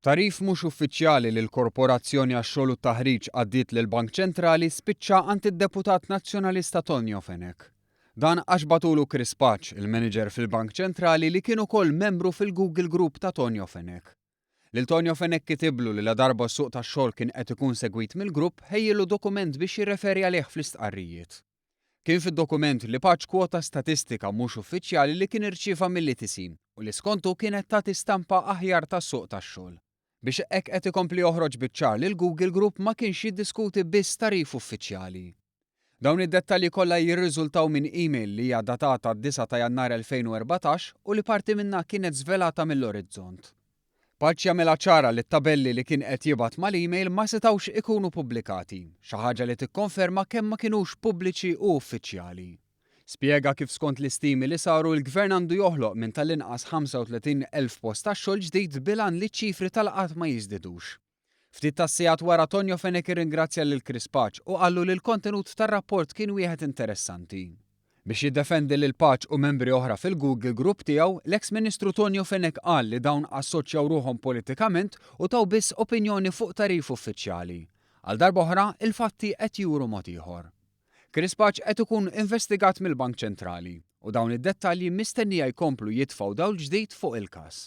Tarif mhux uffiċjali li l-Korporazzjoni għax-xogħol u t-taħriġ għaddiet lill-Bank Ċentrali spiċċa għand id-Deputat Nazzjonalista Tonio Fenek. Dan għax batulu Chris Paċ, il-manager fil-Bank Ċentrali li kien ukoll membru fil-Google Group ta' Tonio Fenek. Lil Tonio Fenek kitiblu li la darba s-suq tax-xogħol kien qed ikun segwit mill-grupp ħejjilu dokument biex jirreferi għalih fl-istqarrijiet. Kien fid-dokument li Paċ kwota statistika mhux uffiċjali li kien irċieva mill-ITC u li skontu kienet tagħti stampa aħjar tas-suq tax-xogħol. Biex hekk qed ikompli joħroġ biċ-ċar li l-Google Group ma kienx jiddiskuti biss tarif uffiċjali. Dawn id-dettalji kollha jirriżultaw minn email li hija datata d-9 ta' Jannar 2014 u li parti minnha kienet żvelata mill-orizzont. Paċ jagħmilha ċara li t-tabelli li kien qed jibgħat mal-email ma setgħux ikunu pubblikati, xi ħaġa li tikkonferma kemm ma kinux pubbliċi u uffiċjali. Spjega kif skont l-istimi li saru l-Gvern għandu joħloq minn tal-inqas 35,000 post tax-xogħol ġdid bilan li ċifri tal-qatt ma jiżdiedux. Ftit tas-sigħat wara Tonio Fenek irringrazzja lil Chris Paċ u qallu li l-kontenut tar-rapport kien wieħed interessanti. Biex jiddefendi lil Paċ u membri oħra fil-Google Group tiegħu, l-eks Ministru Tonio Fenek qal li dawn assoċjaw ruhom politikament u taw biss opinjoni fuq tarif uffiċjali. Għal darba oħra, il-fatti qed juru mod ieħor. Chris Paċ qed ikun investigat mill-Bank Ċentrali u dawn id-dettalji mistennija jkomplu jitfgħu dawl ġdid fuq il-każ.